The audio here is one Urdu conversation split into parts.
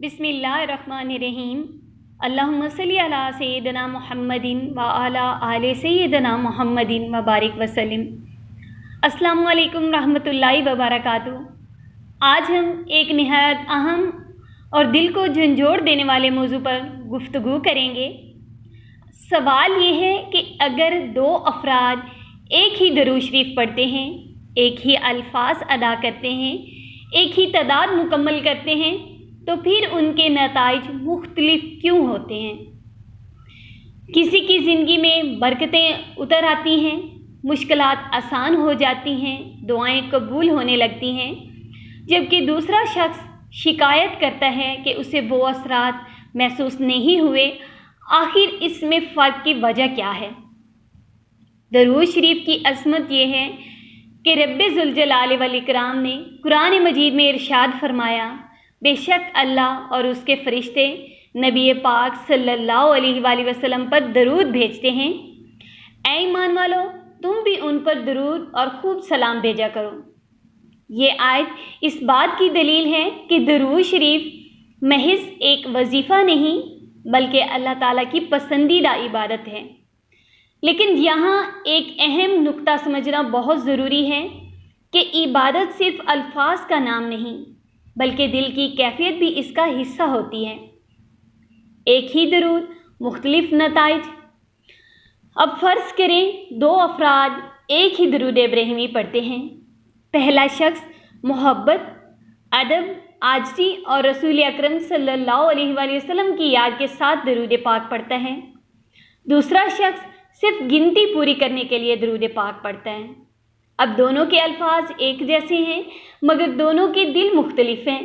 بسم اللہ الرحمن الرحیم۔ اللہم صلی علی سیدنا محمد و علی آل سیدنا محمد وبارک وسلم۔ السلام علیکم رحمۃ اللہ وبرکاتہ۔ آج ہم ایک نہایت اہم اور دل کو جھنجھوڑ دینے والے موضوع پر گفتگو کریں گے۔ سوال یہ ہے کہ اگر دو افراد ایک ہی درود شریف پڑھتے ہیں، ایک ہی الفاظ ادا کرتے ہیں، ایک ہی تعداد مکمل کرتے ہیں، تو پھر ان کے نتائج مختلف کیوں ہوتے ہیں؟ کسی کی زندگی میں برکتیں اتر آتی ہیں، مشکلات آسان ہو جاتی ہیں، دعائیں قبول ہونے لگتی ہیں، جبکہ دوسرا شخص شکایت کرتا ہے کہ اسے وہ اثرات محسوس نہیں ہوئے۔ آخر اس میں فرق کی وجہ کیا ہے؟ درود شریف کی عظمت یہ ہے کہ رب ذوالجلال والاکرام نے قرآن مجید میں ارشاد فرمایا، بے شک اللہ اور اس کے فرشتے نبی پاک صلی اللہ علیہ وآلہ وسلم پر درود بھیجتے ہیں۔ اے ایمان والو، تم بھی ان پر درود اور خوب سلام بھیجا کرو۔ یہ آیت اس بات کی دلیل ہے کہ درود شریف محض ایک وظیفہ نہیں بلکہ اللہ تعالیٰ کی پسندیدہ عبادت ہے۔ لیکن یہاں ایک اہم نقطہ سمجھنا بہت ضروری ہے کہ عبادت صرف الفاظ کا نام نہیں بلکہ دل کی کیفیت بھی اس کا حصہ ہوتی ہے۔ ایک ہی درود، مختلف نتائج۔ اب فرض کریں دو افراد ایک ہی درود ابراہیمی پڑھتے ہیں۔ پہلا شخص محبت، ادب، عاجزی اور رسول اکرم صلی اللہ علیہ وآلہ وسلم کی یاد کے ساتھ درود پاک پڑھتا ہے۔ دوسرا شخص صرف گنتی پوری کرنے کے لیے درود پاک پڑھتا ہے۔ اب دونوں کے الفاظ ایک جیسے ہیں مگر دونوں کے دل مختلف ہیں،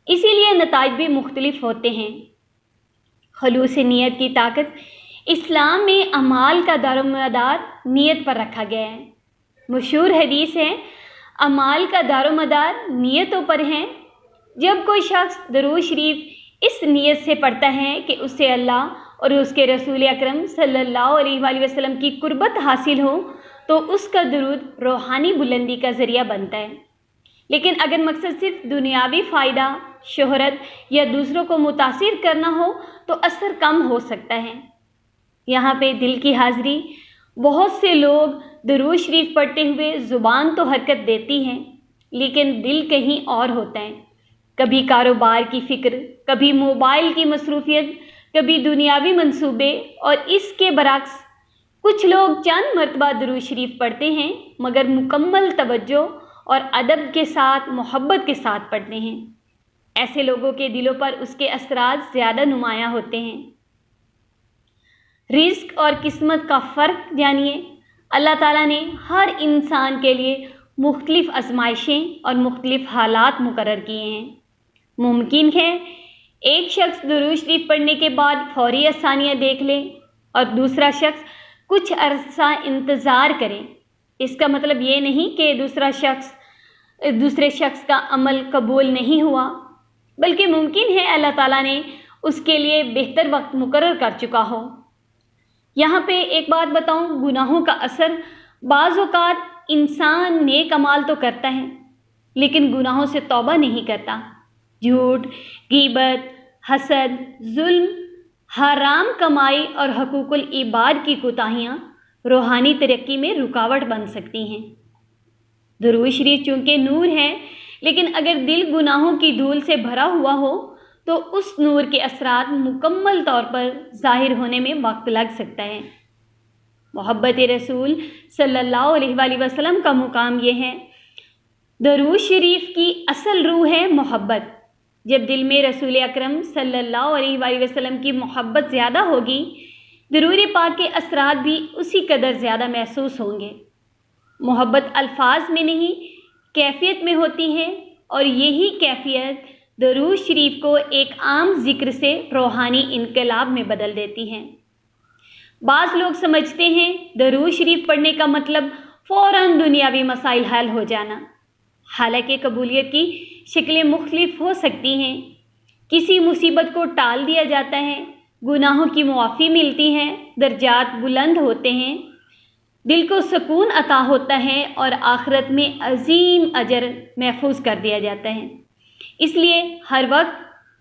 اسی لیے نتائج بھی مختلف ہوتے ہیں۔ خلوص نیت کی طاقت۔ اسلام میں اعمال کا دار و مدار نیت پر رکھا گیا ہے۔ مشہور حدیث ہے، اعمال کا دار و مدار نیتوں پر ہے۔ جب کوئی شخص درود شریف اس نیت سے پڑھتا ہے کہ اسے اللہ اور اس کے رسول اکرم صلی اللہ علیہ وآلہ وسلم کی قربت حاصل ہو تو اس کا درود روحانی بلندی کا ذریعہ بنتا ہے۔ لیکن اگر مقصد صرف دنیاوی فائدہ، شہرت یا دوسروں کو متاثر کرنا ہو تو اثر کم ہو سکتا ہے۔ یہاں پہ دل کی حاضری۔ بہت سے لوگ درود شریف پڑھتے ہوئے زبان تو حرکت دیتی ہیں لیکن دل کہیں اور ہوتا ہے۔ کبھی کاروبار کی فکر، کبھی موبائل کی مصروفیت، کبھی دنیاوی منصوبے، اور اس کے برعکس کچھ لوگ چند مرتبہ درود شریف پڑھتے ہیں مگر مکمل توجہ اور ادب کے ساتھ، محبت کے ساتھ پڑھتے ہیں۔ ایسے لوگوں کے دلوں پر اس کے اثرات زیادہ نمایاں ہوتے ہیں۔ رزق اور قسمت کا فرق جانیے۔ اللہ تعالیٰ نے ہر انسان کے لیے مختلف آزمائشیں اور مختلف حالات مقرر کیے ہیں۔ ممکن ہے ایک شخص درود شریف پڑھنے کے بعد فوری آسانیاں دیکھ لے اور دوسرا شخص کچھ عرصہ انتظار کرے۔ اس کا مطلب یہ نہیں کہ دوسرے شخص کا عمل قبول نہیں ہوا، بلکہ ممکن ہے اللہ تعالیٰ نے اس کے لیے بہتر وقت مقرر کر چکا ہو۔ یہاں پہ ایک بات بتاؤں، گناہوں کا اثر۔ بعض اوقات انسان نیک اعمال تو کرتا ہے لیکن گناہوں سے توبہ نہیں کرتا۔ جھوٹ، غیبت، حسد، ظلم، حرام کمائی اور حقوق العباد کی کوتاہیاں روحانی ترقی میں رکاوٹ بن سکتی ہیں۔ درود شریف چونکہ نور ہے لیکن اگر دل گناہوں کی دھول سے بھرا ہوا ہو تو اس نور کے اثرات مکمل طور پر ظاہر ہونے میں وقت لگ سکتا ہے۔ محبت رسول صلی اللہ علیہ وآلہ وسلم کا مقام یہ ہے۔ درود شریف کی اصل روح ہے محبت۔ جب دل میں رسول اکرم صلی اللہ علیہ وآلہ وسلم کی محبت زیادہ ہوگی، درود پاک کے اثرات بھی اسی قدر زیادہ محسوس ہوں گے۔ محبت الفاظ میں نہیں، کیفیت میں ہوتی ہے، اور یہی کیفیت درود شریف کو ایک عام ذکر سے روحانی انقلاب میں بدل دیتی ہے۔ بعض لوگ سمجھتے ہیں درود شریف پڑھنے کا مطلب فوراً دنیاوی مسائل حل ہو جانا۔ حالانکہ قبولیت کی شکلیں مختلف ہو سکتی ہیں۔ کسی مصیبت کو ٹال دیا جاتا ہے، گناہوں کی معافی ملتی ہے، درجات بلند ہوتے ہیں، دل کو سکون عطا ہوتا ہے اور آخرت میں عظیم اجر محفوظ کر دیا جاتا ہے۔ اس لیے ہر وقت